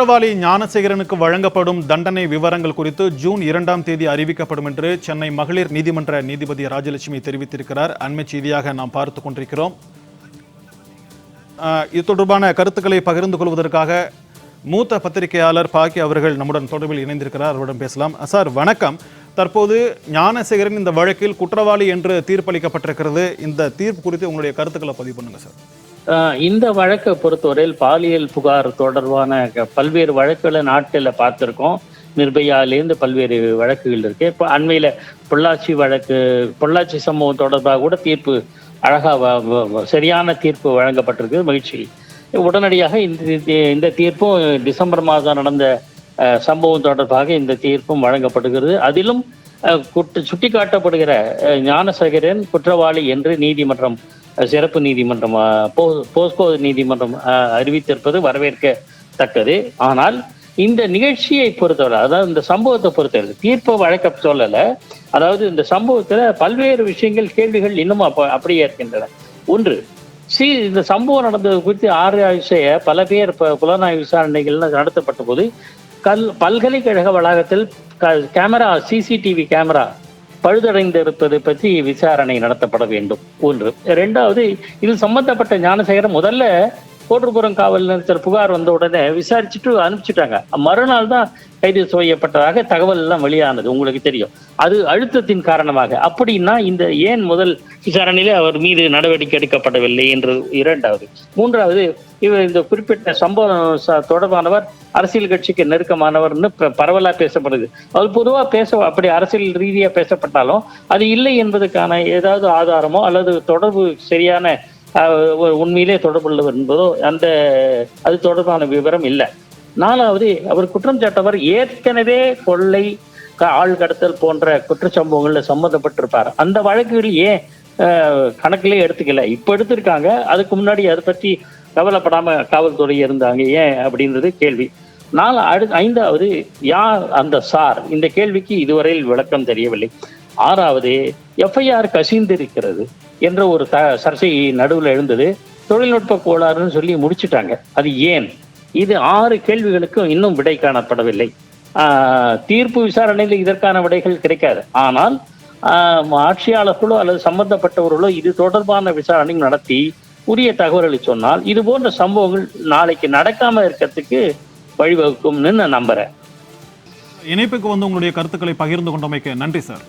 குற்றவாளி ஞானசேகரனுக்கு வழங்கப்படும் தண்டனை விவரங்கள் குறித்து ஜூன் 2ஆம் தேதி அறிவிக்கப்படும் என்று சென்னை மகளிர் நீதிமன்ற நீதிபதி ராஜலட்சுமி தெரிவித்திருக்கிறார். அண்மை செய்தியாக நாம் பார்த்து கொண்டிருக்கிறோம். இது தொடர்பான கருத்துக்களை பகிர்ந்து கொள்வதற்காக மூத்த பத்திரிகையாளர் பாக்கி அவர்கள் நம்முடன் தொடர்பில் இணைந்திருக்கிறார். அவரிடம் பேசலாம். சார் வணக்கம். தற்போது ஞானசேகரன் இந்த வழக்கில் குற்றவாளி என்று தீர்ப்பளிக்கப்பட்டிருக்கிறது. இந்த தீர்ப்பு குறித்து உங்களுடைய கருத்துக்களை பதிவு பண்ணுங்க சார். இந்த வழக்கை பொறுத்தவரையில் பாலியல் புகார் தொடர்பான பல்வேறு வழக்குகளை நாட்டில் பார்த்துருக்கோம். நிர்பயாலேருந்து பல்வேறு வழக்குகள் இருக்கு. இப்போ அண்மையில் பொள்ளாச்சி சம்பவம் தொடர்பாக கூட தீர்ப்பு சரியான தீர்ப்பு வழங்கப்பட்டிருக்கு. மகிழ்ச்சி. உடனடியாக இந்த தீர்ப்பும் டிசம்பர் மாதம் நடந்த சம்பவம் தொடர்பாக இந்த தீர்ப்பும் வழங்கப்படுகிறது. அதிலும் சுட்டிக்காட்டப்படுகிற ஞானசேகரன் குற்றவாளி என்று நீதிமன்றம், சிறப்பு நீதிமன்றம், போஸ்கோ நீதிமன்றம் அறிவித்திருப்பது வரவேற்கத்தக்கது. ஆனால் இந்த நிகழ்ச்சியை பொறுத்தவரை, அதாவது இந்த சம்பவத்தை பொறுத்தவரை தீர்ப்பை வழக்க சொல்லலை. அதாவது இந்த சம்பவத்துல பல்வேறு விஷயங்கள், கேள்விகள் இன்னும் அப்படியே இருக்கின்றன. ஒன்று, இந்த சம்பவம் நடந்தது குறித்து ஆராய்ச்சி பல பேர் புலனாய்வு விசாரணைகள் நடத்தப்பட்ட போது பல்கலைக்கழக வளாகத்தில் கேமரா, சிசிடிவி கேமரா பழுதடைந்திருப்பது பற்றி விசாரணை நடத்தப்பட வேண்டும். ஒன்று. இரண்டாவது, இது சம்பந்தப்பட்ட ஞானசேகரன் முதல்ல கோட்டுப்புறம் காவல் நிலையத்தில் புகார் வந்த உடனே விசாரிச்சுட்டு அனுப்பிச்சுட்டாங்க. மறுநாள் தான் கைது செய்யப்பட்டதாக தகவல் எல்லாம் வெளியானது, உங்களுக்கு தெரியும். அது அழுத்தத்தின் காரணமாக. அப்படின்னா இந்த ஏன் முதல் விசாரணையிலே அவர் மீது நடவடிக்கை எடுக்கப்படவில்லை என்று இரண்டாவது. மூன்றாவது, இவர் இந்த குறிப்பிட்ட சம்பவம் தொடர்பானவர் அரசியல் கட்சிக்கு நெருக்கமானவர்னு பரவலா பேசப்படுது. அது பொதுவாக அப்படி அரசியல் ரீதியா பேசப்பட்டாலும் அது இல்லை என்பதற்கான ஏதாவது ஆதாரமோ அல்லது தொடர்பு சரியான உண்மையிலே தொடர்புள்ளவர் என்பதோ அது தொடர்பான விவரம் இல்லை. நாலாவது, அவர் குற்றம் சாட்டவர் ஏற்கனவே கொள்ளை, ஆள் கடத்தல் போன்ற குற்றச்சம்பவங்கள்ல சம்மந்தப்பட்டிருப்பார். அந்த வழக்குகள் ஏன் கணக்கிலே எடுத்துக்கல? இப்ப எடுத்திருக்காங்க. அதுக்கு முன்னாடி அதை பற்றி கவலைப்படாம காவல்துறை இருந்தாங்க ஏன் அப்படின்றது கேள்வி. ஐந்தாவது, யார் அந்த சார்? இந்த கேள்விக்கு இதுவரையில் விளக்கம் தெரியவில்லை. ஆறாவது, எஃப்ஐஆர் கசிந்திருக்கிறது என்ற ஒரு சர்ச்சை நடுவில் எழுந்தது. தொழில்நுட்ப கோளாறுன்னு சொல்லி முடிச்சுட்டாங்க. அது ஏன்? இது 6 கேள்விகளுக்கும் இன்னும் விடை காணப்படவில்லை. தீர்ப்பு விசாரணையில் இதற்கான விடைகள் கிடைக்காது. ஆனால் ஆட்சியாளர்களோ அல்லது சம்பந்தப்பட்டவர்களோ இது தொடர்பான விசாரணை நடத்தி உரிய தகவல்களை சொன்னால் இது போன்ற சம்பவங்கள் நாளைக்கு நடக்காம இருக்கிறதுக்கு வழிவகுக்கும்னு நான் நம்புறேன். இணைப்புக்கு வந்து உங்களுடைய கருத்துக்களை பகிர்ந்து கொண்டமைக்கு நன்றி சார்.